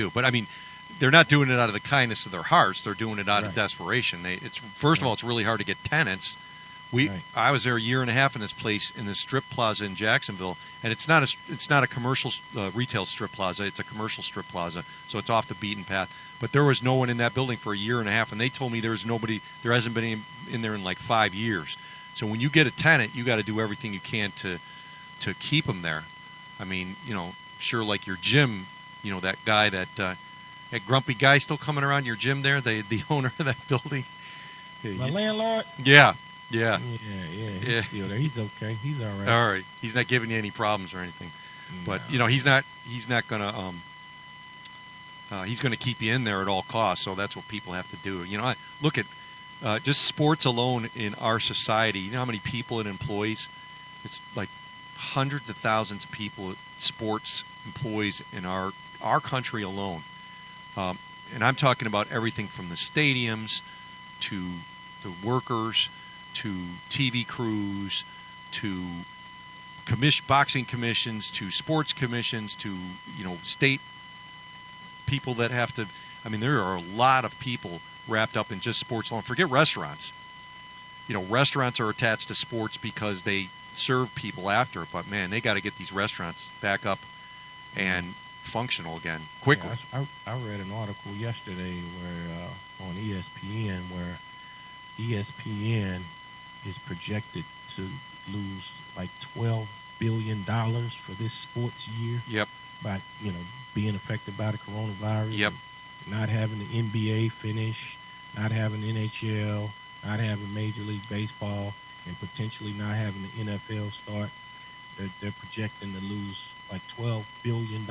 do. But I mean, they're not doing it out of the kindness of their hearts. They're doing it out of desperation. It's first of all, it's really hard to get tenants. I was there a year and a half in this place in this strip plaza in Jacksonville, and it's not a commercial retail strip plaza. It's a commercial strip plaza, so it's off the beaten path. But there was no one in that building for a year and a half, and they told me there hasn't been any in there in like 5 years. So when you get a tenant, you got to do everything you can to keep them there. I mean, sure, like your gym, that guy that grumpy guy still coming around your gym there, the owner of that building. My landlord? Yeah. Yeah. He's still there. He's okay. He's all right. All right. He's not giving you any problems or anything. But, he's not going to he's going to keep you in there at all costs, so that's what people have to do. Look at just sports alone in our society. You know how many people it employs? It's like hundreds of thousands of people, sports employees in our country alone. And I'm talking about everything from the stadiums to the workers to TV crews to boxing commissions to sports commissions to state people that have to. I mean, there are a lot of people wrapped up in just sports alone. Forget restaurants. Restaurants are attached to sports because they serve people after it. But man, they got to get these restaurants back up and functional again quickly. Yeah, I read an article yesterday where on ESPN where ESPN is projected to lose like $12 billion for this sports year. Yep. By being affected by the coronavirus. Yep. Not having the NBA finish, not having NHL, not having Major League Baseball, and potentially not having the NFL start. They're projecting to lose like $12 billion.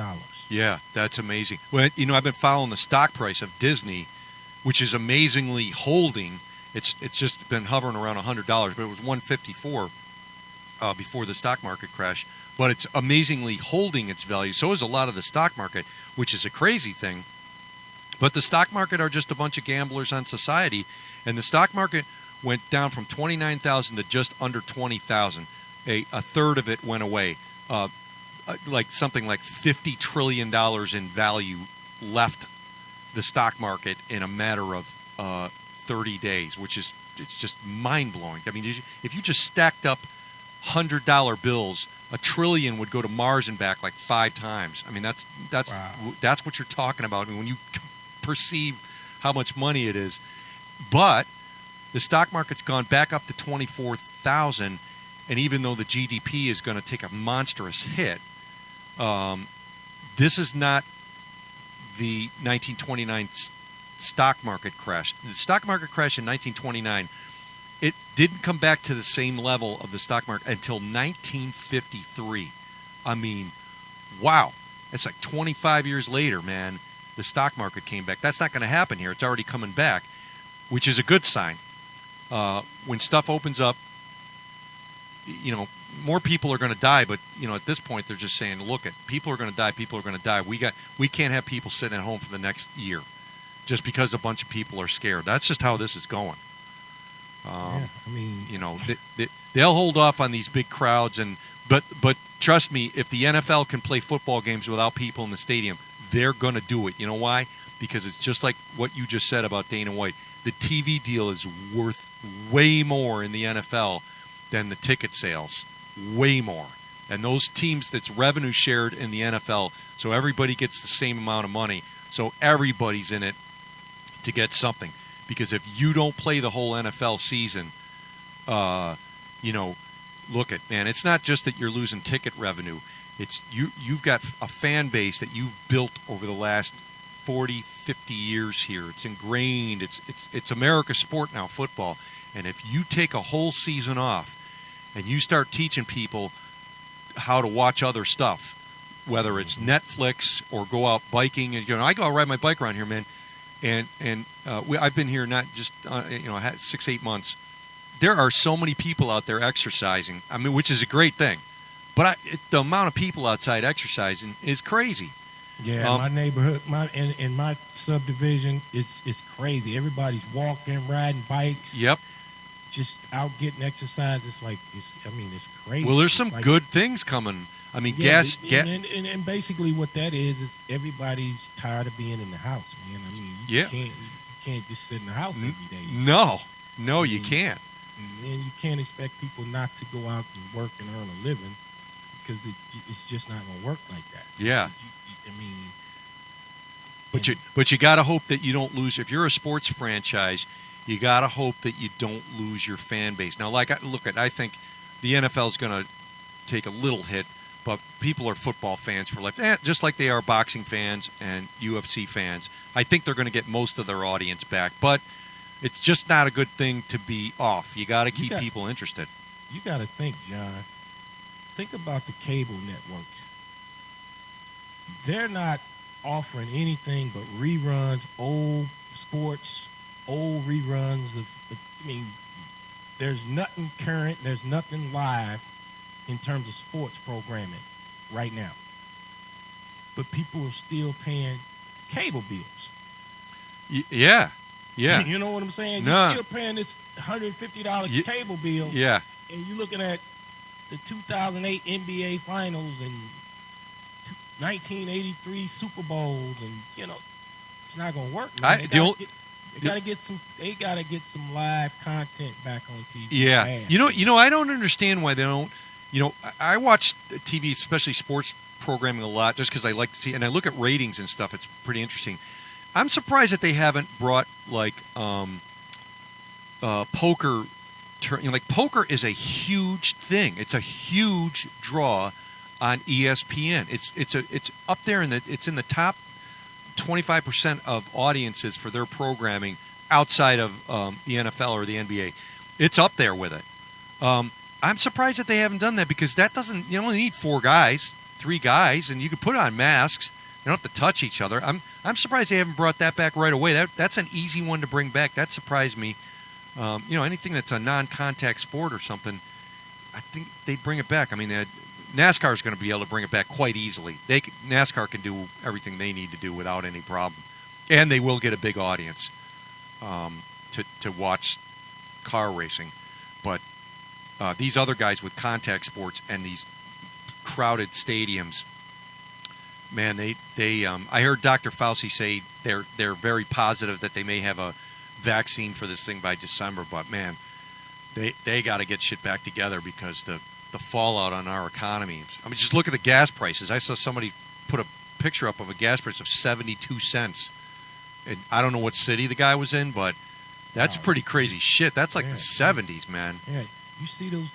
Yeah, that's amazing. Well, I've been following the stock price of Disney, which is amazingly holding. It's just been hovering around $100, but it was $154 before the stock market crash. But it's amazingly holding its value. So is a lot of the stock market, which is a crazy thing. But the stock market are just a bunch of gamblers on society, and the stock market went down from 29,000 to just under 20,000. A third of it went away. Like something like $50 trillion in value left the stock market in a matter of 30 days, it's just mind-blowing. I mean, if you just stacked up $100 bills, $1 trillion would go to Mars and back like 5 times. I mean, that's what you're talking about when you perceive how much money it is. But the stock market's gone back up to 24,000, and even though the GDP is going to take a monstrous hit, this is not the 1929 stock market crash. The stock market crash in 1929, it didn't come back to the same level of the stock market until 1953. I mean, wow. It's like 25 years later, man, the stock market came back. That's not going to happen here. It's already coming back, which is a good sign. When stuff opens up, more people are going to die, but at this point they're just saying, look, people are going to die. People are going to die. We can't have people sitting at home for the next year just because a bunch of people are scared. That's just how this is going. They'll hold off on these big crowds, but trust me, if the NFL can play football games without people in the stadium, they're going to do it. You know why? Because it's just like what you just said about Dana White. The TV deal is worth way more in the NFL than the ticket sales. Way more. And those teams that's revenue shared in the NFL, so everybody gets the same amount of money. So everybody's in it to get something. Because if you don't play the whole NFL season, look at, man, it's not just that you're losing ticket revenue. It's you've got a fan base that you've built over the last 40, 50 years here. It's ingrained. It's America's sport now, football. And if you take a whole season off and you start teaching people how to watch other stuff, whether it's Netflix or go out biking, and I go ride my bike around here, man. And I've been here not just 6-8 months. There are so many people out there exercising. I mean, which is a great thing. But the amount of people outside exercising is crazy. Yeah, my neighborhood, in my subdivision, it's crazy. Everybody's walking, riding bikes. Yep. Just out getting exercise. It's crazy. Well, there's some good things coming I mean, Yeah, and basically what that is everybody's tired of being in the house, man. I mean, Yeah. you can't just sit in the house every day. No, you can't. And you can't expect people not to go out and work and earn a living because it's just not going to work like that. Yeah. I mean, but you got to hope that you don't lose. If you're a sports franchise, you got to hope that you don't lose your fan base. Now, I think the NFL is going to take a little hit, but people are football fans for life, just like they are boxing fans and UFC fans. I think they're going to get most of their audience back, but it's just not a good thing to be off. You got to keep people interested. You got to think, John. Think about the cable networks. They're not offering anything but reruns, old sports, old reruns I mean, there's nothing current, there's nothing live in terms of sports programming right now. But people are still paying cable bills. Yeah. You know what I'm saying? No. You're still paying this $150 cable bill. Yeah. And you're looking at the 2008 NBA Finals and 1983 Super Bowls, and it's not going to work. They gotta get some live content back on TV. Yeah. I don't understand why they don't. I watch TV, especially sports programming, a lot just because I like to see, and I look at ratings and stuff. It's pretty interesting. I'm surprised that they haven't brought poker. Poker is a huge thing. It's a huge draw on ESPN. It's up there it's in the top 25% of audiences for their programming outside of the NFL or the NBA. It's up there with it. I'm surprised that they haven't done that because that doesn't. You only need 3 guys, and you can put on masks. You don't have to touch each other. I'm surprised they haven't brought that back right away. That's an easy one to bring back. That surprised me. Anything that's a non-contact sport or something, I think they'd bring it back. I mean, NASCAR is going to be able to bring it back quite easily. NASCAR can do everything they need to do without any problem, and they will get a big audience to watch car racing. But these other guys with contact sports and these crowded stadiums, man, I heard Dr. Fauci say they're very positive that they may have a vaccine for this thing by December. But man, they got to get shit back together because the fallout on our economy. I mean, just look at the gas prices. I saw somebody put a picture up of a gas price of 72 cents. And I don't know what city the guy was in, but that's pretty crazy shit. That's like the 70s, man. Yeah, you see those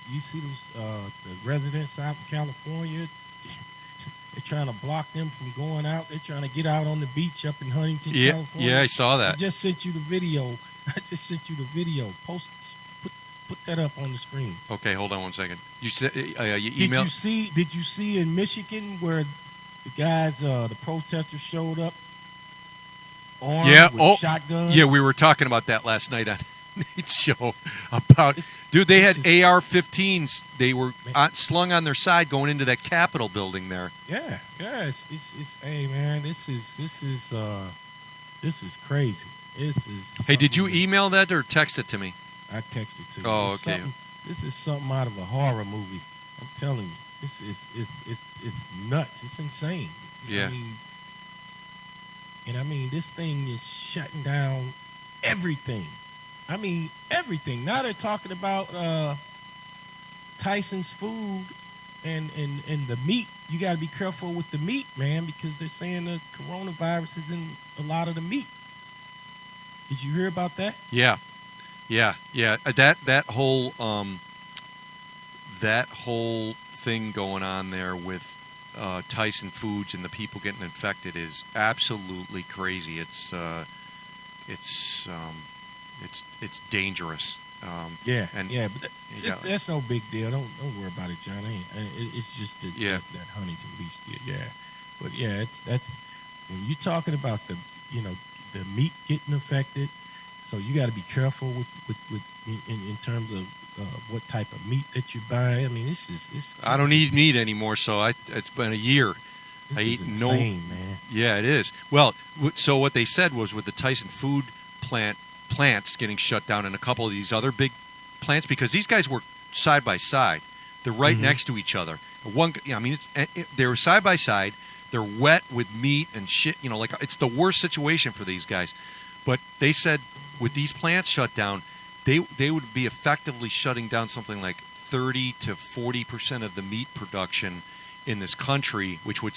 the residents out in California. They're trying to block them from going out. They're trying to get out on the beach up in Huntington, California. Yeah, I saw that. I just sent you the video. Put that up on the screen. Okay, hold on one second. You said you emailed. Did you see in Michigan where the guys, the protesters showed up armed with shotguns? Yeah, we were talking about that last night on Nate's show. They had AR-15s. They were slung on their side going into that Capitol building there. Yeah. It's hey man, this is crazy. Hey, did you email that or text it to me? I texted to you. Oh, okay. This is something out of a horror movie. I'm telling you, it's nuts. It's insane. Yeah. I mean, this thing is shutting down everything. I mean, everything. Now they're talking about Tyson's food and the meat. You got to be careful with the meat, man, because they're saying the coronavirus is in a lot of the meat. Did you hear about that? Yeah. That whole thing going on there with Tyson Foods and the people getting infected is absolutely crazy. It's dangerous. But that's no big deal. Don't worry about it, John. It's just that Huntington Beach deal. Yeah, but that's when you're talking about the meat getting affected. So you got to be careful with in terms of what type of meat that you buy. I mean, I don't eat meat anymore, so it's been a year. I eat insane, man. Yeah, it is. Well, so what they said was with the Tyson food plants getting shut down and a couple of these other big plants, because these guys work side by side. They're right next to each other. I mean, they were side by side. They're wet with meat and shit. Like it's the worst situation for these guys. But they said with these plants shut down, they would be effectively shutting down something like 30 to 40% of the meat production in this country, which would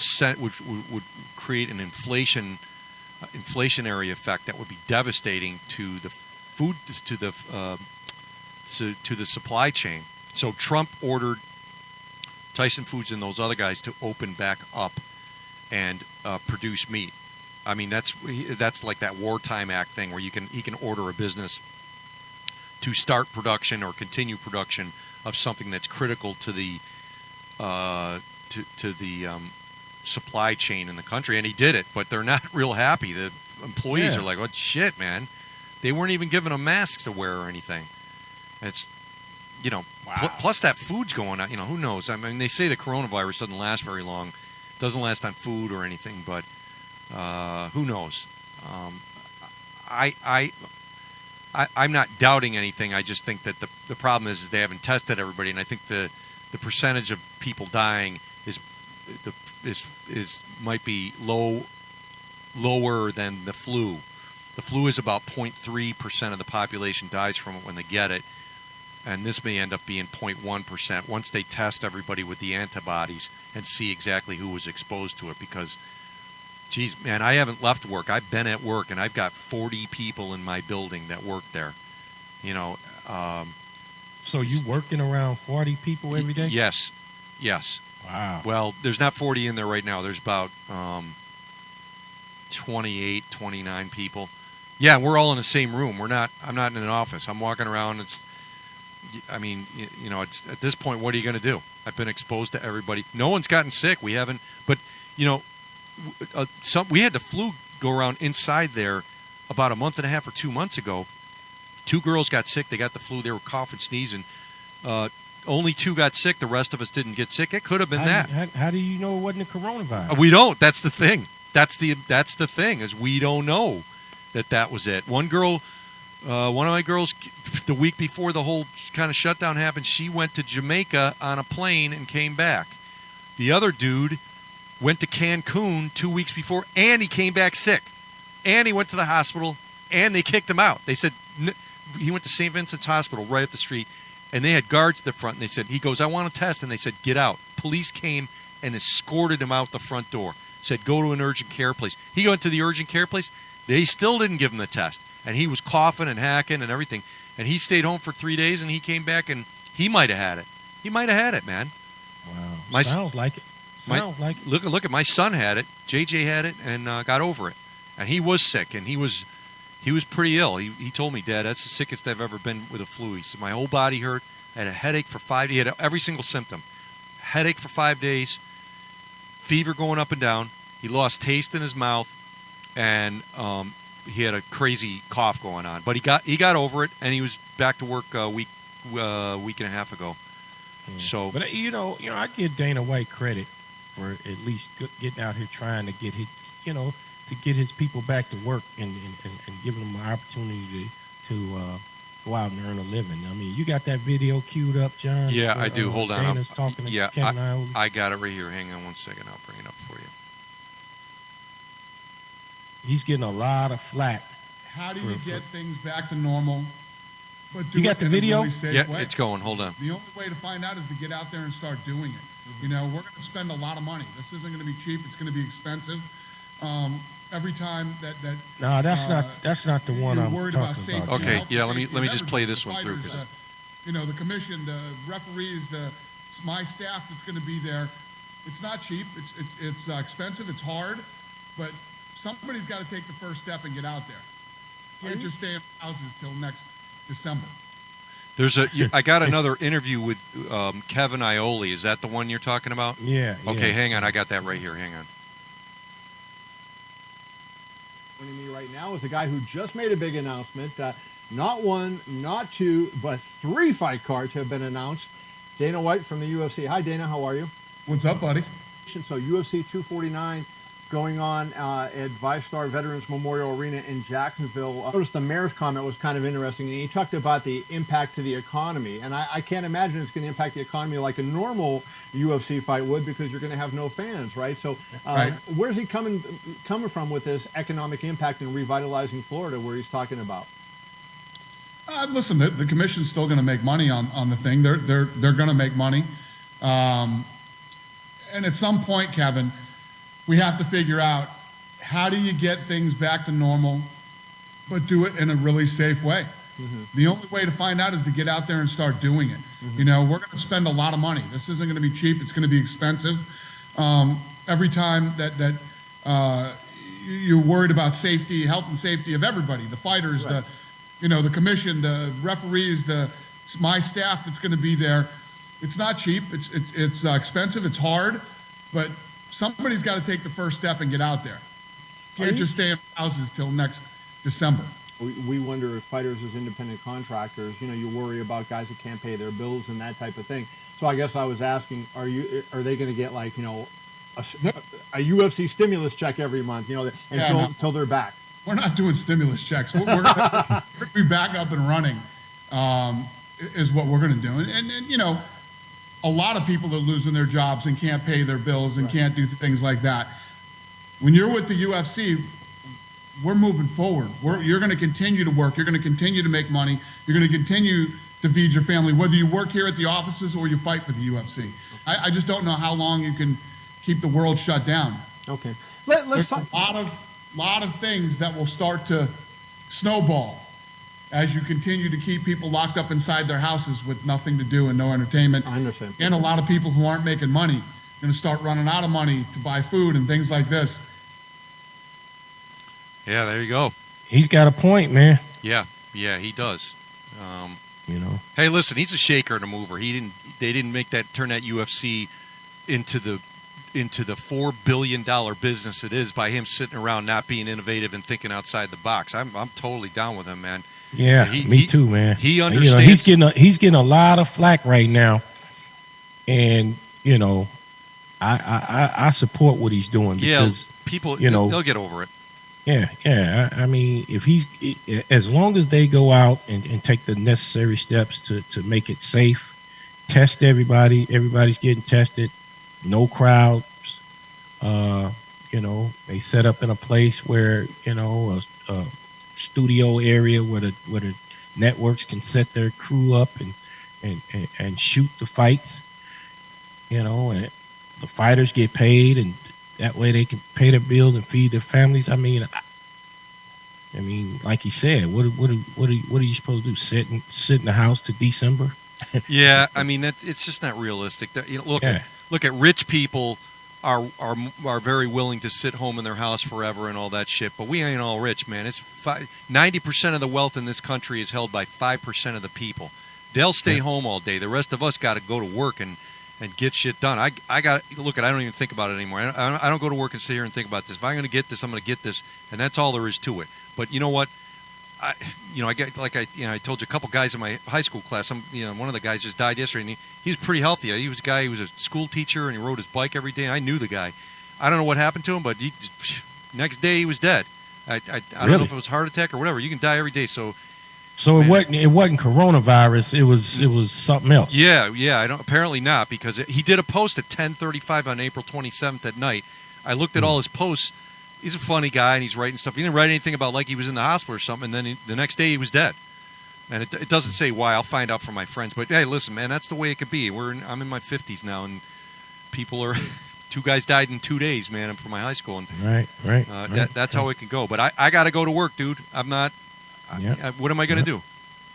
create an inflationary effect that would be devastating to the food to the supply chain. So Trump ordered Tyson Foods and those other guys to open back up and produce meat. I mean, that's like that wartime act thing where he can order a business to start production or continue production of something that's critical to the supply chain in the country, and he did it. But they're not real happy. The employees are like, "What shit, man? They weren't even giving them masks to wear or anything." And it's plus that food's going on. Who knows? I mean, they say the coronavirus doesn't last very long, doesn't last on food or anything, but who knows? I'm not doubting anything. I just think that the problem is they haven't tested everybody, and I think the percentage of people dying might be lower than the flu. The flu is about 0.3% of the population dies from it when they get it, and this may end up being 0.1% once they test everybody with the antibodies and see exactly who was exposed to it. Because, geez, man, I haven't left work. I've been at work, and I've got 40 people in my building that work there. So you working around 40 people every day? Yes. Wow. Well, there's not 40 in there right now. There's about 28, 29 people. Yeah, we're all in the same room. I'm not in an office. I'm walking around. It's at this point, what are you going to do? I've been exposed to everybody. No one's gotten sick. We haven't. But, we had the flu go around inside there about a month and a half or 2 months ago. 2 girls got sick. They got the flu. They were coughing, sneezing. Only 2 got sick. The rest of us didn't get sick. It could have been that. How do you know it wasn't a coronavirus? We don't. That's the thing. That's the thing is we don't know that was it. One girl, one of my girls, the week before the whole kind of shutdown happened, she went to Jamaica on a plane and came back. The other dude went to Cancun 2 weeks before, and he came back sick. And he went to the hospital, and they kicked him out. They said he went to St. Vincent's Hospital right up the street, and they had guards at the front, and they said, he goes, "I want to test," and they said, "Get out." Police came and escorted him out the front door, said, "Go to an urgent care place." He went to the urgent care place. They still didn't give him the test, and he was coughing and hacking and everything, and he stayed home for 3 days, and he came back, and he might have had it. He might have had it, man. Wow. Sounds like it. Look at my son had it. JJ had it and got over it, and he was sick, and he was pretty ill. He told me, "Dad, that's the sickest I've ever been with a flu." He said, "My whole body hurt. I had a headache for 5 days. He had every single symptom. Headache for 5 days, fever going up and down. He lost taste in his mouth, and he had a crazy cough going on. But he got over it, and he was back to work a week and a half ago." Yeah. So, but I give Dana White credit for at least getting out here trying to get his people back to work and giving them an opportunity to go out and earn a living. I mean, you got that video queued up, John? Yeah, I do. Hold on. Dana's talking to Kevin Iole. I got it right here. Hang on one second. I'll bring it up for you. He's getting a lot of flack. How do you get things back to normal? But do you got the video? Yeah, it's going. Hold on. The only way to find out is to get out there and start doing it. We're going to spend a lot of money. This isn't going to be cheap. It's going to be expensive. Every time that no, that's not the one I'm worried talking about safety. about. Okay, yeah. Let me just play this one through. The commission, the referees, my staff that's going to be there. It's not cheap. It's expensive. It's hard, but somebody's got to take the first step and get out there. Can't just stay in houses till next December. I got another interview with Kevin Iole. Is that the one you're talking about? Yeah. Okay, yeah. hang on. I got that right here. Hang on. Joining me right now is a guy who just made a big announcement. Not one, not two, but 3 fight cards have been announced. Dana White from the UFC. Hi, Dana. How are you? What's up, buddy? So UFC 249 going on at ViStar Veterans Memorial Arena in Jacksonville. I noticed the mayor's comment was kind of interesting. And he talked about the impact to the economy. And I can't imagine it's going to impact the economy like a normal UFC fight would, because you're going to have no fans, right? So Right. where's he coming from with this economic impact and revitalizing Florida, where he's talking about? Listen, the commission's still going to make money on the thing. They're going to make money. And at some point, Kevin, we have to figure out, how do you get things back to normal, but do it in a really safe way? Mm-hmm. The only way to find out is to get out there and start doing it. Mm-hmm. You know, we're going to spend a lot of money. This isn't going to be cheap. It's going to be expensive. Every time that you're worried about safety, health and safety of everybody, the fighters, right, the commission, the referees, my staff that's going to be there. It's not cheap. It's expensive. It's hard, but somebody's got to take the first step and get out there. Can't just stay in houses till next December. We wonder if fighters as independent contractors, you worry about guys that can't pay their bills and that type of thing. So I guess I was asking, are they going to get like, a UFC stimulus check every month, until they're back? We're not doing stimulus checks. We're going to be back up and running, is what we're going to do. And a lot of people are losing their jobs and can't pay their bills and can't do things like that. When you're with the UFC, we're moving forward. You're going to continue to work. You're going to continue to make money. You're going to continue to feed your family, whether you work here at the offices or you fight for the UFC. I just don't know how long you can keep the world shut down. Okay. There's a lot of things that will start to snowball as you continue to keep people locked up inside their houses with nothing to do and no entertainment. I understand. And a lot of people who aren't making money are going to start running out of money to buy food and things like this. Yeah, there you go. He's got a point, man. Yeah, he does. Hey, listen, he's a shaker and a mover. They didn't turn that UFC into the $4 billion business it is by him sitting around not being innovative and thinking outside the box. I'm totally down with him, man. Yeah, me too, man. He understands. He's getting a lot of flack right now, and I support what he's doing because people they'll get over it. Yeah. I mean, as long as they go out and take the necessary steps to make it safe, test everybody. Everybody's getting tested. No crowds. They set up in a place where a studio area where the networks can set their crew up and shoot the fights. And the fighters get paid, and that way they can pay their bills and feed their families. I mean, like you said, what are you supposed to do? Sit in the house to December? Yeah, I mean it's just not realistic. Look at rich people are very willing to sit home in their house forever and all that shit, but we ain't all rich, man. It's 90% of the wealth in this country is held by 5% of the people. They'll stay home all day. The rest of us got to go to work and get shit done. I don't even think about it anymore. I don't go to work and sit here and think about this. If I'm going to get this, I'm going to get this, and that's all there is to it. But you know what? I told you, a couple guys in my high school class. One of the guys just died yesterday, and he was pretty healthy. He was a school teacher, and he rode his bike every day. I knew the guy. I don't know what happened to him, but next day he was dead. I don't know if it was a heart attack or whatever. You can die every day, so it wasn't coronavirus. It was something else. Yeah. Apparently not, because he did a post at 10:35 on April 27th at night. I looked at all his posts. He's a funny guy, and he's writing stuff. He didn't write anything about like he was in the hospital or something, and then the next day he was dead. And it doesn't say why. I'll find out from my friends. But, hey, listen, man, that's the way it could be. I'm in my 50s now, and people are – 2 guys died in 2 days, man, from my high school. And, right. That's how it can go. But I got to go to work, dude. I'm not what am I going to do?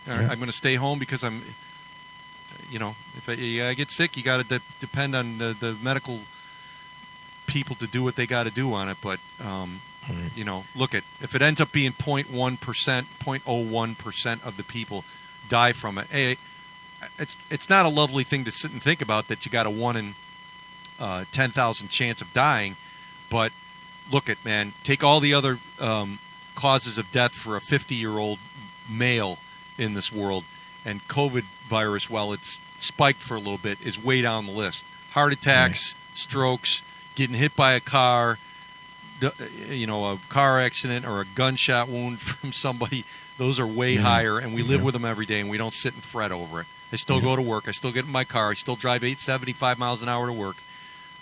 I'm going to stay home because I'm – if I get sick, you got to depend on the medical – people to do what they got to do on it, but if it ends up being 0.1%, 0.01% of the people die from it, it's not a lovely thing to sit and think about that you got a 1 in 10,000 chance of dying. But look at, man, take all the other causes of death for a 50-year-old male in this world, and COVID virus, while it's spiked for a little bit, is way down the list. Heart attacks, strokes, getting hit by a car, a car accident or a gunshot wound from somebody, those are way higher, and we live with them every day, and we don't sit and fret over it. I still go to work. I still get in my car. I still drive 75 miles an hour to work.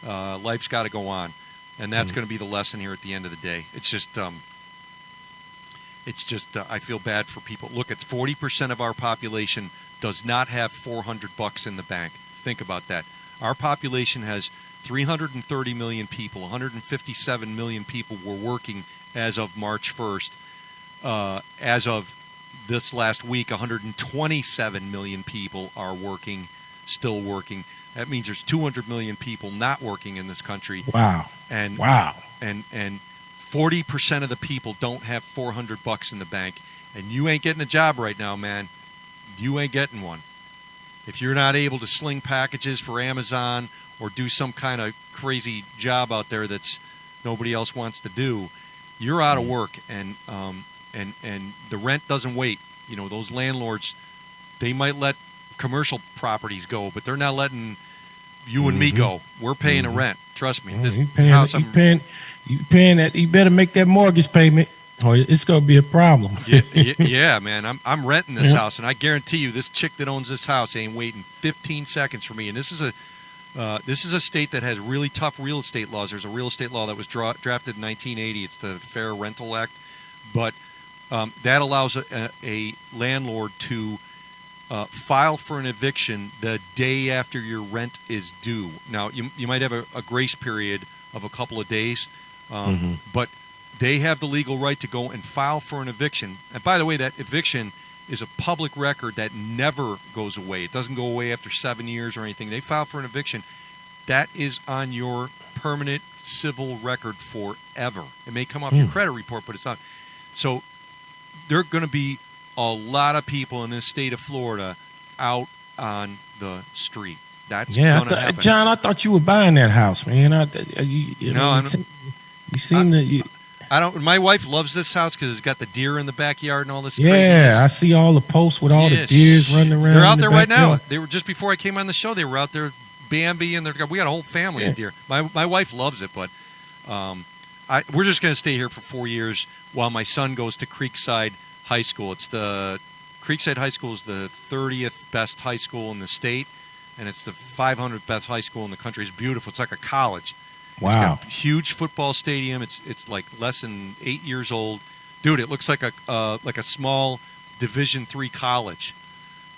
Life's got to go on, and that's going to be the lesson here at the end of the day. It's just I feel bad for people. Look, it's 40% of our population does not have $400 in the bank. Think about that. Our population has 330 million people. 157 million people were working as of March 1st. As of this last week, 127 million people are working, still working. That means there's 200 million people not working in this country. Wow. And 40% of the people don't have $400 in the bank. And you ain't getting a job right now, man. You ain't getting one. If you're not able to sling packages for Amazon or do some kind of crazy job out there that's nobody else wants to do, you're out of work. And the rent doesn't wait. You know, those landlords, they might let commercial properties go, but they're not letting you and me go. We're paying the rent. Trust me. This house, you paying that. You better make that mortgage payment, or it's gonna be a problem. yeah, man. I'm renting this house, and I guarantee you, this chick that owns this house ain't waiting 15 seconds for me. And this is a state that has really tough real estate laws. There's a real estate law that was drafted in 1980. It's the Fair Rental Act, but that allows a landlord to file for an eviction the day after your rent is due. Now, you might have a grace period of a couple of days, but they have the legal right to go and file for an eviction. And by the way, that eviction is a public record that never goes away. It doesn't go away after 7 years or anything. They file for an eviction. That is on your permanent civil record forever. It may come off your credit report, but it's not. So there are going to be a lot of people in this state of Florida out on the street. That's going to happen. John, I thought you were buying that house, man. I don't. My wife loves this house because it's got the deer in the backyard and all this. Yeah, craziness. I see all the posts with all the deers running around. They're out there right now. They were just before I came on the show. They were out there, Bambi, and we got a whole family of deer. My wife loves it, but we're just going to stay here for 4 years while my son goes to Creekside High School. Creekside High School is the 30th best high school in the state, and it's the 500th best high school in the country. It's beautiful. It's like a college. Wow. It's got a huge football stadium. It's like less than 8 years old. Dude, it looks like a small Division III college.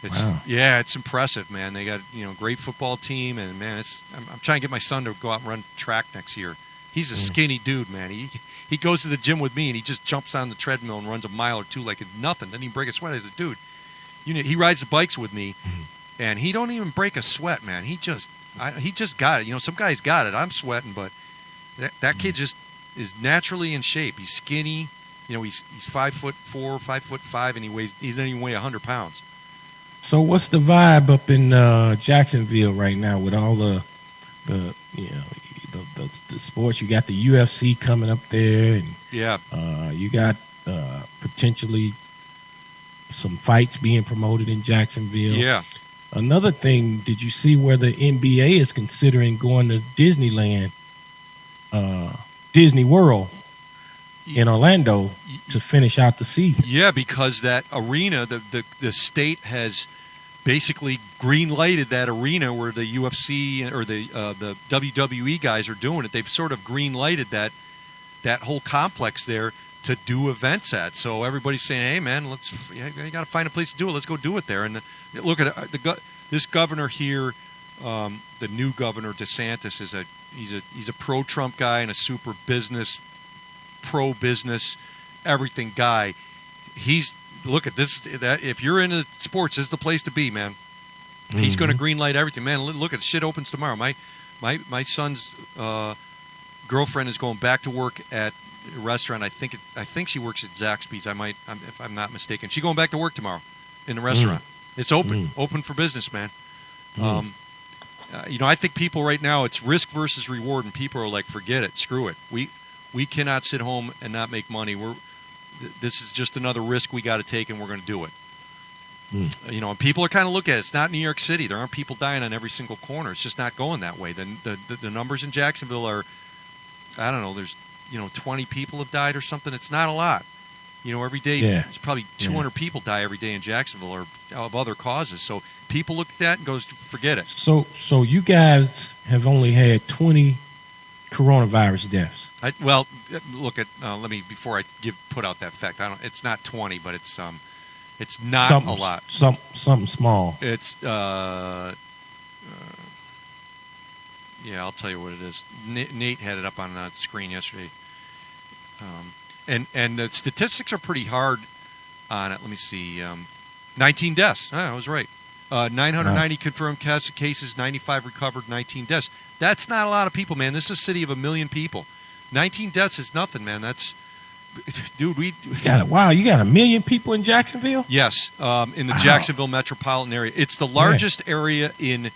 It's impressive, man. They got great football team, and man, I'm trying to get my son to go out and run track next year. He's a skinny dude, man. He goes to the gym with me, and he just jumps on the treadmill and runs a mile or two like it's nothing. Doesn't even break a sweat. He's a dude. He rides the bikes with me, and he don't even break a sweat, man. He just got it. Some guys got it. I'm sweating, but that kid just is naturally in shape. He's skinny. He's 5'4", 5'5", and he doesn't even weigh 100 pounds. So what's the vibe up in Jacksonville right now with all the sports? You got the UFC coming up there, and you got potentially some fights being promoted in Jacksonville. Yeah. Another thing, did you see where the NBA is considering going to Disneyland, Disney World in Orlando to finish out the season? Yeah, because that arena, the state has basically green-lighted that arena where the UFC or the WWE guys are doing it. They've sort of green-lighted that whole complex there to do events at. So everybody's saying, "Hey, man, you got to find a place to do it. Let's go do it there." And look at this governor here, the new governor DeSantis he's a pro-Trump guy and a super pro-business, everything guy. Look at this. If you're into sports, this is the place to be, man. He's going to greenlight everything, man. Look at shit opens tomorrow. My son's girlfriend is going back to work at a restaurant. I think she works at Zaxby's. If I'm not mistaken. She's going back to work tomorrow in the restaurant. It's open for business, man. I think people right now, it's risk versus reward, and people are like, forget it, screw it. We cannot sit home and not make money. This is just another risk we got to take, and we're going to do it. And people are kind of looking at it. It's not New York City. There aren't people dying on every single corner. It's just not going that way. The numbers in Jacksonville are, I don't know, there's 20 people have died or something. It's not a lot. Every day, it's probably 200 people die every day in Jacksonville or of other causes. So people look at that and goes, forget it. So you guys have only had 20 coronavirus deaths. Look at let me before I put out that fact. It's not 20, but it's not something, a lot. Something small. It's I'll tell you what it is. Nate had it up on the screen yesterday. And the statistics are pretty hard on it. Let me see. 19 deaths. I was right. 990 confirmed cases, 95 recovered, 19 deaths. That's not a lot of people, man. This is a city of 1 million people. 19 deaths is nothing, man. Dude, you got 1 million people in Jacksonville? Yes, in the Jacksonville metropolitan area. It's the largest area in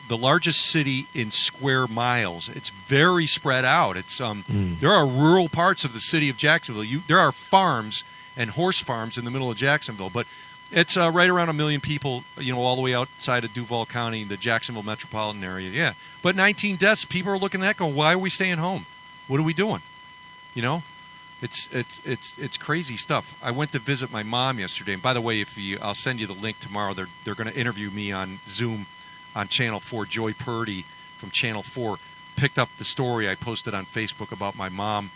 the largest city in square miles. It's very spread out. It's there are rural parts of the city of Jacksonville. There are farms and horse farms in the middle of Jacksonville, but it's right around 1 million people, all the way outside of Duval County, the Jacksonville metropolitan area. Yeah, but 19 deaths. People are looking at that going, why are we staying home? What are we doing? It's crazy stuff. I went to visit my mom yesterday, and by the way, I'll send you the link tomorrow. They're going to interview me on Zoom on Channel 4. Joy Purdy from Channel 4 picked up the story I posted on Facebook about my mom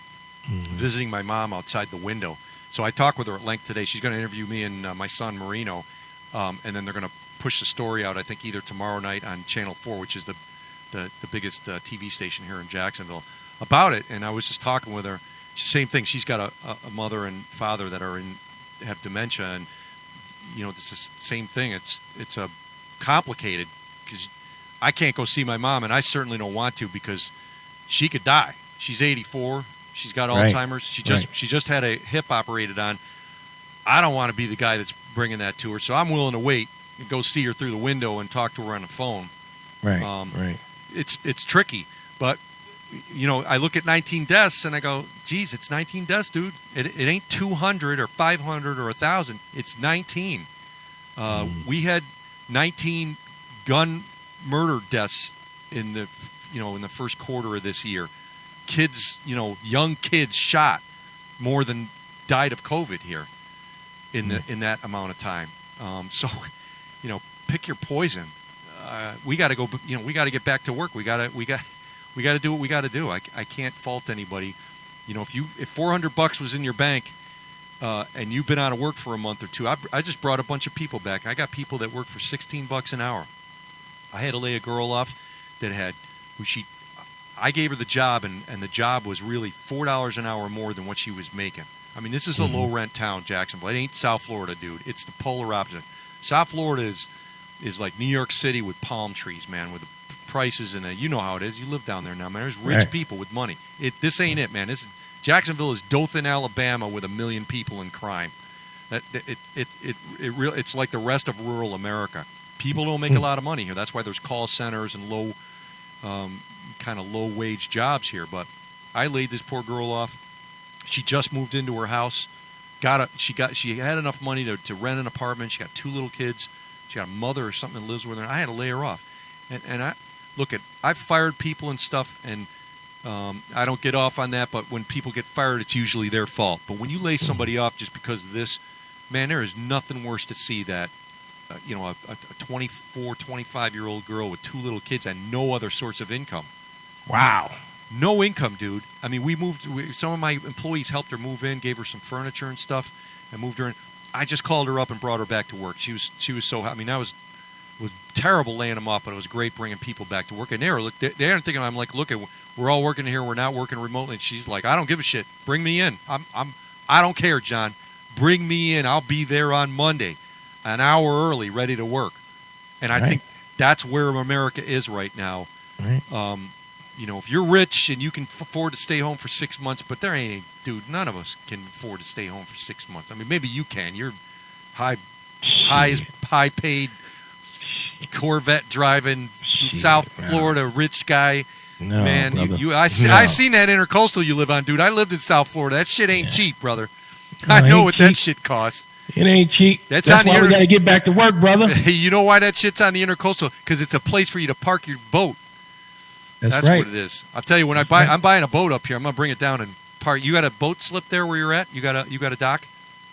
visiting my mom outside the window. So I talked with her at length today. She's going to interview me and my son Marino, and then they're going to push the story out, I think, either tomorrow night on Channel 4, which is the biggest TV station here in Jacksonville, about it. And I was just talking with her. Same thing. She's got a mother and father that have dementia, and it's the same thing. It's a complicated because I can't go see my mom, and I certainly don't want to because she could die. She's 84. She's got Alzheimer's. She just had a hip operated on. I don't want to be the guy that's bringing that to her, so I'm willing to wait and go see her through the window and talk to her on the phone. Right. It's tricky, but I look at 19 deaths and I go, geez, it's 19 deaths, dude. It ain't 200 or 500 or 1,000. It's 19. We had 19 gun murder deaths in the first quarter of this year. Kids, young kids shot more than died of COVID here in that amount of time. So, pick your poison. We got to go. We got to get back to work. We got to do what we got to do. I can't fault anybody. If $400 was in your bank and you've been out of work for a month or two, I just brought a bunch of people back. I got people that work for $16 an hour. I had to lay a girl off that I gave her the job, and the job was really $4 an hour more than what she was making. I mean, this is a low-rent town, Jacksonville. It ain't South Florida, dude. It's the polar opposite. South Florida is like New York City with palm trees, man, with the prices, and you know how it is. You live down there now, man. There's rich people with money. This ain't it, man. Jacksonville is Dothan, Alabama, with 1 million people in crime. It's like the rest of rural America. People don't make a lot of money here. That's why there's call centers and low wage jobs here. But I laid this poor girl off. She just moved into her house. She had enough money to rent an apartment. She got 2 little kids. She got a mother or something that lives with her. And I had to lay her off. And I've fired people and stuff, and I don't get off on that. But when people get fired, it's usually their fault. But when you lay somebody off just because of this, man, there is nothing worse to see that. A 24, 25-year-old girl with 2 little kids and no other source of income. Wow. No income, dude. I mean, some of my employees helped her move in, gave her some furniture and stuff, and moved her in. I just called her up and brought her back to work. She was so happy. I mean, that was terrible laying them off, but it was great bringing people back to work. And they aren't thinking, I'm like, look, we're all working here. We're not working remotely. And she's like, I don't give a shit. Bring me in. I don't care, John. Bring me in. I'll be there on Monday, an hour early, ready to work. And I think that's where America is right now. Right. If you're rich and you can afford to stay home for 6 months, but there ain't dude, none of us can afford to stay home for 6 months. I mean, maybe you can. You're high paid Corvette driving South Florida rich guy. No, man, brother. I seen that intercoastal you live on, dude. I lived in South Florida. That shit ain't cheap, brother. I know what that shit costs. It ain't cheap. That's why we got to get back to work, brother. You know why that shit's on the intercoastal? Because it's a place for you to park your boat. That's right. what it is. I'll tell you, when I'm buying a boat up here, I'm gonna bring it down and park. You got a boat slip there where you're at? You got a dock?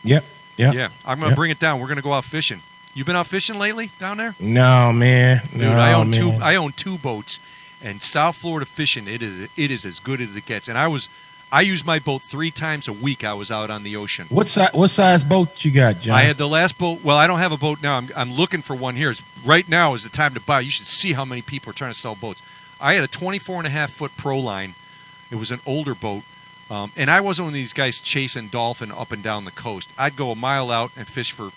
Yep. Yeah. I'm gonna bring it down. We're gonna go out fishing. You been out fishing lately down there? No, man. Dude, I own two boats, and South Florida fishing, it is as good as it gets. And I use my boat 3 times a week. I was out on the ocean. What size boat you got, John? I had the last boat. Well, I don't have a boat now. I'm looking for one here. Right now is the time to buy. You should see how many people are trying to sell boats. I had a 24.5-foot Pro Line. It was an older boat. And I wasn't one of these guys chasing dolphin up and down the coast. I'd go a mile out and fish for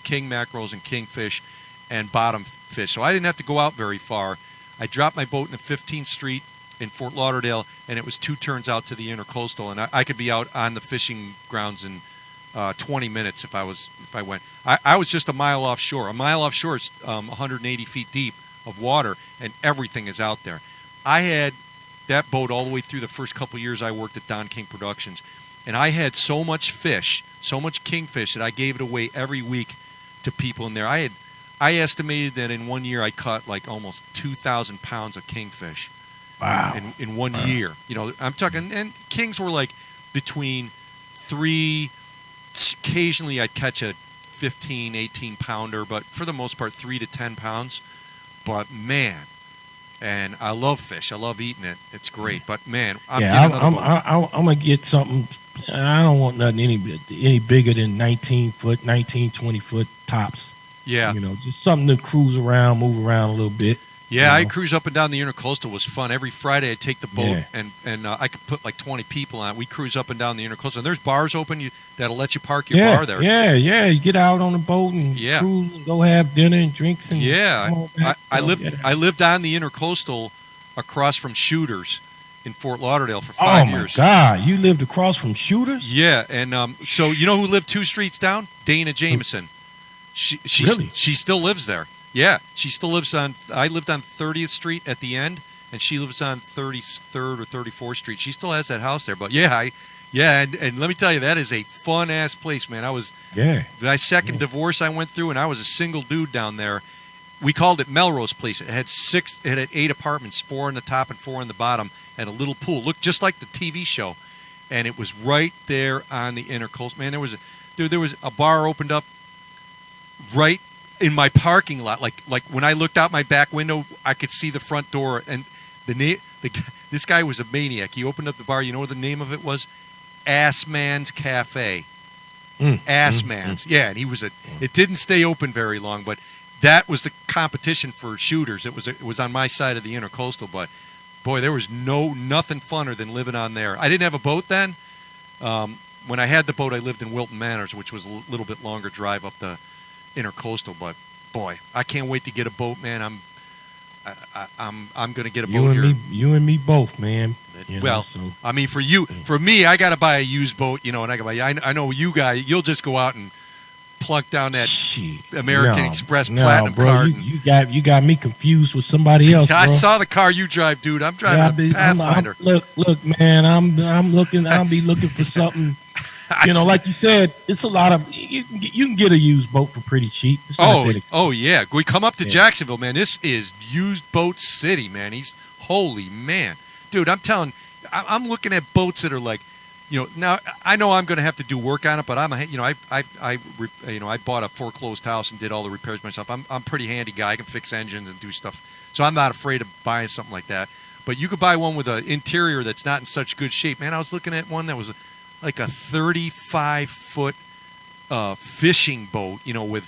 king mackerels and kingfish and bottom fish. So I didn't have to go out very far. I dropped my boat in the 15th Street in Fort Lauderdale, and it was 2 turns out to the Intercoastal. And I could be out on the fishing grounds in 20 minutes if I went. I was just a mile offshore. A mile offshore is 180 feet deep of water, and everything is out there. I had that boat all the way through the first couple of years I worked at Don King Productions. And I had so much fish, so much kingfish, that I gave it away every week to people in there. I estimated that in 1 year I caught like almost 2,000 pounds of kingfish. Wow. In 1 year. You know, I'm talking, and kings were like between 3, occasionally I'd catch a 15, 18 pounder, but for the most part 3 to 10 pounds. But man, and I love fish. I love eating it. It's great. But man, I'm gonna get something. I don't want nothing any bigger than 19, 20 foot tops. Yeah. You know, just something to cruise around, move around a little bit. Yeah, I cruise up and down the Intercoastal. Was fun. Every Friday I'd take the boat, and I could put like 20 people on it. We cruise up and down the Intercoastal. And there's bars open that'll let you park your bar there. Yeah. You get out on the boat and cruise and go have dinner and drinks. And I lived on the Intercoastal across from Shooters in Fort Lauderdale for 5 years. Oh, my God. You lived across from Shooters? Yeah, and so you know who lived 2 streets down? Dana Jameson. Really? She still lives there. Yeah, she still lives on. I lived on 30th Street at the end, and she lives on 33rd or 34th Street. She still has that house there. But and let me tell you, that is a fun ass place, man. My second divorce I went through, and I was a single dude down there. We called it Melrose Place. It had 8 apartments, 4 on the top and 4 on the bottom, and a little pool. Looked just like the TV show, and it was right there on the Intercoastal. Man, there was a bar opened up right in my parking lot, like when I looked out my back window, I could see the front door. And this guy was a maniac. He opened up the bar. You know what the name of it was? Ass Man's Cafe. Ass Man's. Yeah, and it didn't stay open very long, but that was the competition for Shooters. It was on my side of the Intercoastal, but boy, there was nothing funner than living on there. I didn't have a boat then. When I had the boat, I lived in Wilton Manors, which was a little bit longer drive up the Intercoastal, but boy, I can't wait to get a boat, man. I'm going to get a boat here. You and me both, man. I mean, for me, I got to buy a used boat, and I know you guys, you'll just go out and plunk down that American Express Platinum card. You got me confused with somebody else. I saw the car you drive, dude. I'm driving a Pathfinder. Look, man, I'll be looking for something. Like you said, it's a lot of you can get a used boat for pretty cheap. Yeah. We come up to Jacksonville, man. This is used boat city, man. Holy man, dude. I'm looking at boats that are like, now I know I'm going to have to do work on it, but I bought a foreclosed house and did all the repairs myself. I'm a pretty handy guy. I can fix engines and do stuff, so I'm not afraid of buying something like that. But you could buy one with an interior that's not in such good shape, man. I was looking at one that was like a 35-foot fishing boat, with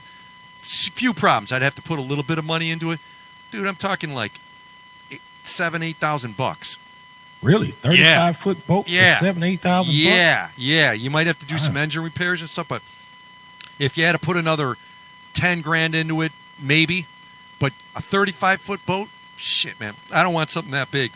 few problems. I'd have to put a little bit of money into it. Dude, I'm talking like $8,000. Really? 35-foot boat for $7,000-8,000 bucks? Yeah. You might have to do some engine repairs and stuff, but if you had to put another $10,000 into it, maybe. But a 35-foot boat? Shit, man. I don't want something that big.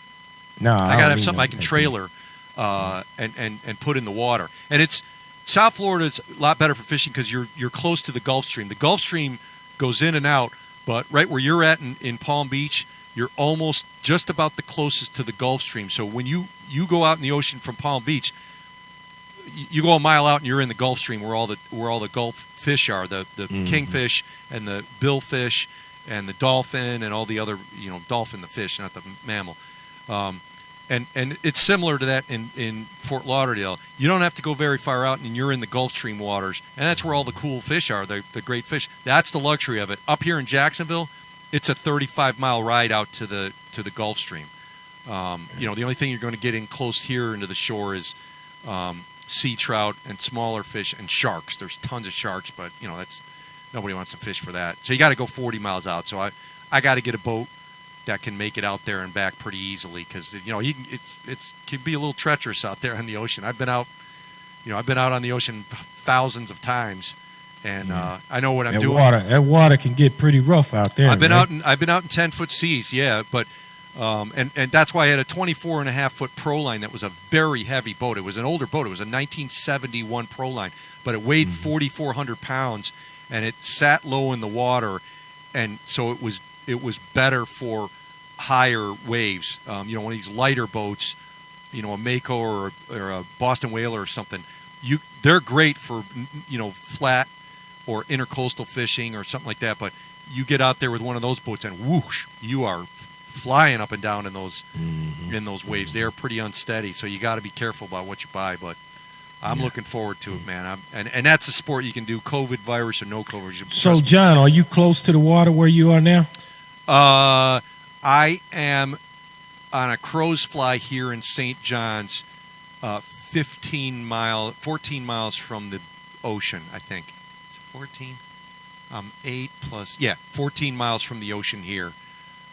No, I got to have something I can trailer. And put in the water. And South Florida is a lot better for fishing because you're close to the Gulf Stream. The Gulf Stream goes in and out, but right where you're at in Palm Beach, you're almost just about the closest to the Gulf Stream. So when you go out in the ocean from Palm Beach, you go a mile out and you're in the Gulf Stream where all the Gulf fish are, the kingfish and the billfish and the dolphin and all the other, dolphin, the fish, not the mammal. And it's similar to that in Fort Lauderdale. You don't have to go very far out, and you're in the Gulf Stream waters, and that's where all the cool fish are, the great fish. That's the luxury of it. Up here in Jacksonville, it's a 35-mile ride out to the Gulf Stream. The only thing you're going to get in close here into the shore is sea trout and smaller fish and sharks. There's tons of sharks, but that's nobody wants to fish for that. So you got to go 40 miles out. So I got to get a boat that can make it out there and back pretty easily, because it can be a little treacherous out there on the ocean. I've been out on the ocean thousands of times, and I know what I'm doing. That water can get pretty rough out there. I've been out in 10-foot seas, yeah, but and that's why I had a 24.5-foot Proline that was a very heavy boat. It was an older boat. It was a 1971 Proline, but it weighed 4,400 pounds, and it sat low in the water, and so it was better for higher waves. One of these lighter boats, a Mako or a Boston Whaler or something, they're great for flat or intercoastal fishing or something like that. But you get out there with one of those boats and whoosh, you are flying up and down in those waves. They are pretty unsteady, so you got to be careful about what you buy. But I'm looking forward to it, man. And that's a sport you can do, COVID virus or no COVID. So, John, are you close to the water where you are now? I am on a crow's fly here in St. John's, 14 miles from the ocean, I think. Is it 14? 8 plus, 14 miles from the ocean here.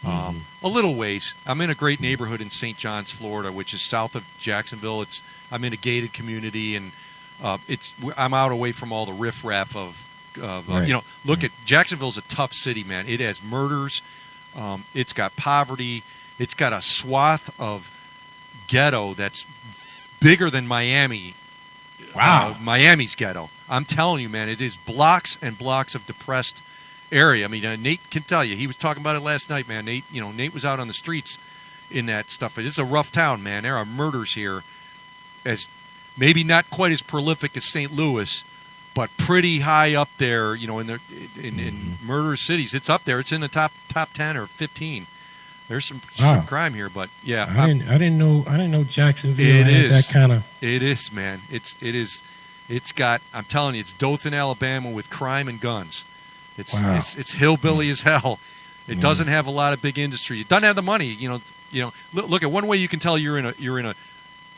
A little ways. I'm in a great neighborhood in St. John's, Florida, which is south of Jacksonville. I'm in a gated community, and I'm out away from all the riffraff of look at Jacksonville's a tough city, man. It has murders. It's got poverty. It's got a swath of ghetto that's bigger than Miami. Wow. Miami's ghetto. I'm telling you, man, it is blocks and blocks of depressed area. I mean, Nate can tell you. He was talking about it last night, man. Nate was out on the streets in that stuff. It's a rough town, man. There are murders here, as maybe not quite as prolific as St. Louis, but pretty high up there, in murder cities. It's up there. It's in the top 10 or 15. There's some crime here, but yeah. I didn't know Jacksonville had that kind of. It is, man. It's got. I'm telling you, it's Dothan, Alabama, with crime and guns. It's hillbilly as hell. It doesn't have a lot of big industry. It doesn't have the money. Look at one way you can tell you're in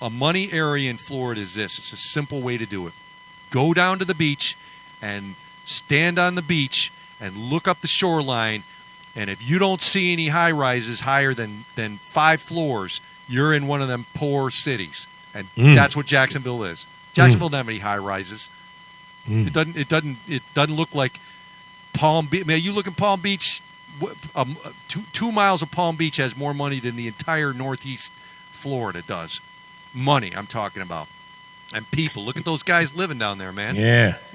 a money area in Florida is this. It's a simple way to do it. Go down to the beach and stand on the beach and look up the shoreline, and if you don't see any high-rises higher than 5 floors, you're in one of them poor cities. And that's what Jacksonville is. Jacksonville doesn't have any high-rises. It doesn't look like Palm Beach. Man, you look at Palm Beach, 2 miles of Palm Beach has more money than the entire Northeast Florida does. Money, I'm talking about. And people, look at those guys living down there, man.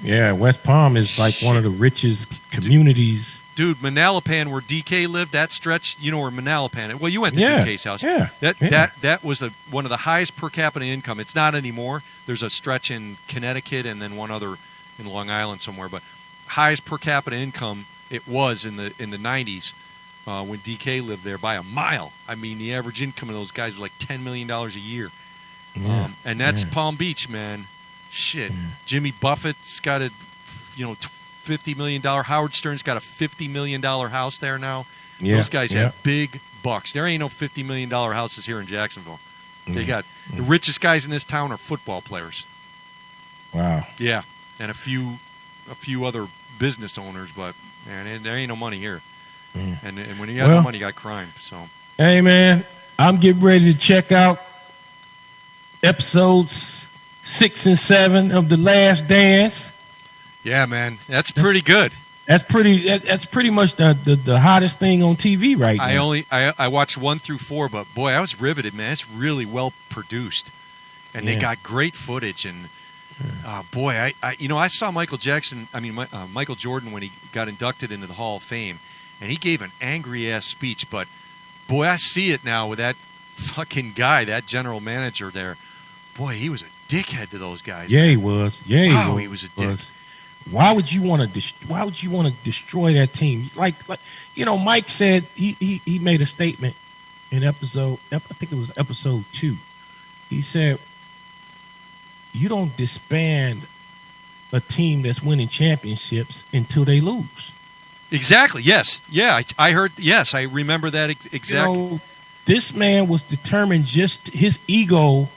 Yeah. West Palm is like one of the richest communities. Dude, Manalapan, where DK lived, that stretch, you know where Manalapan is. Well, you went to DK's house. Yeah. That was one of the highest per capita income. It's not anymore. There's a stretch in Connecticut and then one other in Long Island somewhere. But highest per capita income it was in the 90s when DK lived there by a mile. I mean, the average income of those guys was like $10 million a year. And that's Palm Beach, man. Shit. Jimmy Buffett's got a $50 million. Howard Stern's got a $50 million house there now. Those guys have big bucks. There ain't no $50 million houses here in Jacksonville. They got the richest guys in this town are football players. Wow. Yeah, and a few other business owners, but man, there ain't no money here. And when you got no money, you got crime. So hey, man, I'm getting ready to check out episodes 6 and 7 of The Last Dance. Yeah, man, that's pretty good. That's pretty much the hottest thing on TV right now. I watched 1 through 4, but boy, I was riveted, man. It's really well produced, and they got great footage. And boy, I saw Michael Jordan when he got inducted into the Hall of Fame, and he gave an angry ass speech. But boy, I see it now with that fucking guy, that general manager there. Boy, he was a dickhead to those guys. Yeah, man. he was. Yeah, he was a dick. Why would you want to destroy that team? Like Mike said, he made a statement in episode, I think it was episode 2. He said, "You don't disband a team that's winning championships until they lose." Exactly. Yes. Yeah. I heard. Yes, I remember that exactly. You know, this man was determined. Just his ego.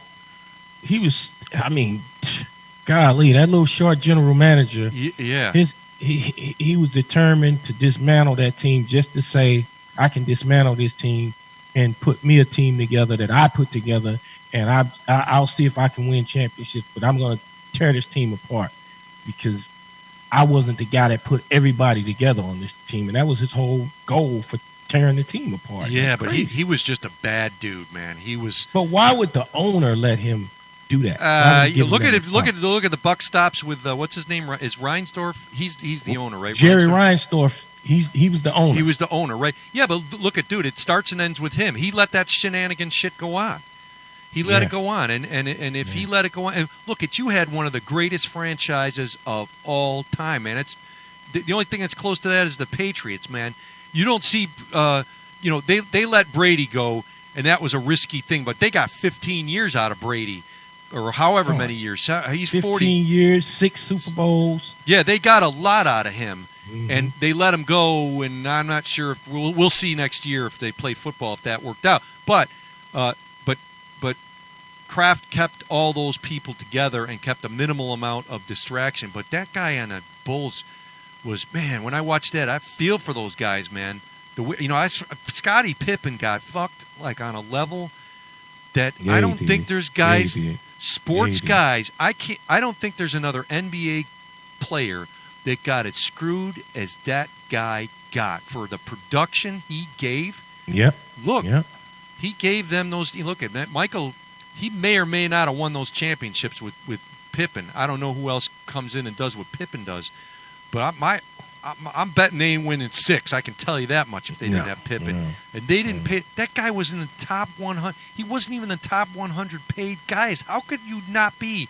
He was. I mean, golly, that little short general manager. Yeah. He was determined to dismantle that team just to say, I can dismantle this team and put me a team together that I put together, and I'll see if I can win championships, but I'm going to tear this team apart because I wasn't the guy that put everybody together on this team, and that was his whole goal for tearing the team apart. Yeah, but he was just a bad dude, man. He was. But why would the owner let him do that? Look at the buck stops with what's his name? Is Reinsdorf? He's the owner, right? Jerry Reinsdorf. He was the owner. He was the owner, right? Yeah, but look at dude. It starts and ends with him. He let that shenanigan shit go on. He let it go on, and if he let it go on, and look at you had one of the greatest franchises of all time, man. It's the only thing that's close to that is the Patriots, man. You don't see, they let Brady go, and that was a risky thing, but they got 15 years out of Brady. Or however many years. He's 15 40 years, 6 Super Bowls. Yeah, they got a lot out of him, Mm-hmm. and they let him go. And I'm not sure if we'll see next year if they play football if that worked out. But Kraft kept all those people together and kept a minimal amount of distraction. But that guy on the Bulls was, man. When I watched that, I feel for those guys, man. Scottie Pippen got fucked like on a level that I don't think there's guys. Sports guys, I don't think there's another NBA player that got it screwed as that guy got for the production he gave. Yep. Look, he gave them those. Look at that, Michael. He may or may not have won those championships with Pippen. I don't know who else comes in and does what Pippen does, but I'm betting they ain't winning 6. I can tell you that much if they didn't have Pippen. And they didn't pay. That guy was in the top 100. He wasn't even the top 100 paid guys. How could you not be?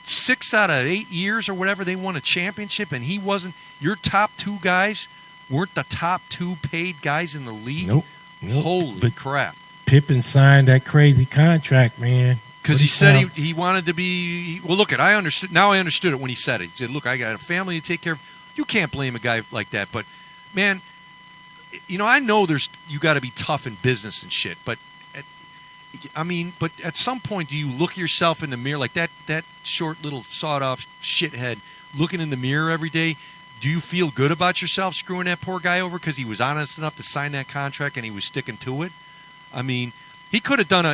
6 out of 8 years or whatever they won a championship, and he wasn't. Your top 2 guys weren't the top 2 paid guys in the league. Nope. Holy crap! Pippen signed that crazy contract, man. Because he said he wanted to be. Well, look, I understood. Now I understood it when he said it. He said, "Look, I got a family to take care of." You can't blame a guy like that, but man, I know you got to be tough in business and shit, but at some point, do you look yourself in the mirror like that short little sawed-off shithead looking in the mirror every day? Do you feel good about yourself screwing that poor guy over because he was honest enough to sign that contract and he was sticking to it? I mean, he could have done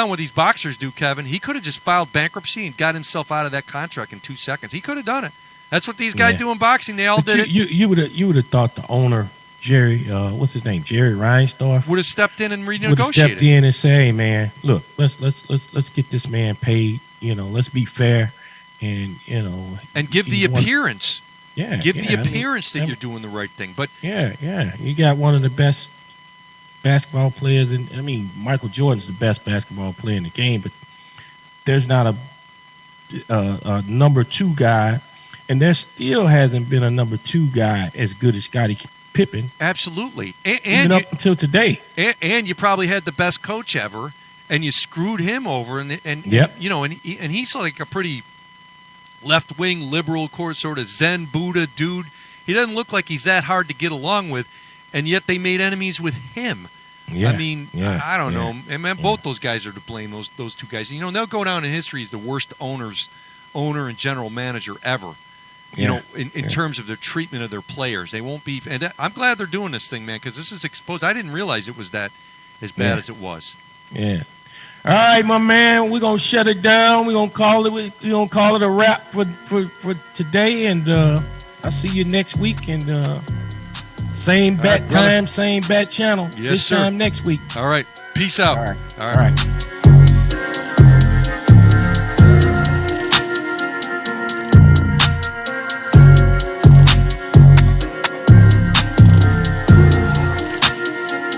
what these boxers do, Kevin. He could have just filed bankruptcy and got himself out of that contract in 2 seconds. He could have done it. That's what these guys do in boxing. They all did it. You would have thought the owner, Jerry, what's his name, Jerry Reinsdorf, would have stepped in and renegotiated. Would have stepped in and say, "Hey, man, look, let's get this man paid. Let's be fair, and and give the appearance. Give the appearance that you're doing the right thing." But you got one of the best basketball players, and Michael Jordan's the best basketball player in the game, but there's not a number 2 guy. And there still hasn't been a number 2 guy as good as Scottie Pippen. Absolutely. Even up until today. And you probably had the best coach ever, and you screwed him over. And he's like a pretty left-wing, liberal, sort of Zen Buddha dude. He doesn't look like he's that hard to get along with, and yet they made enemies with him. Yeah. I don't know. And man, both those guys are to blame, those 2 guys. They'll go down in history as the worst owner and general manager ever. In terms of their treatment of their players. They won't be. And I'm glad they're doing this thing, man, because this is exposed. I didn't realize it was that as bad as it was. Yeah. All right, my man. We're going to shut it down. We're going to call it a wrap for today. And I'll see you next week. And same bat time, same bat channel. Yes, this sir. time next week. All right. Peace out. All right.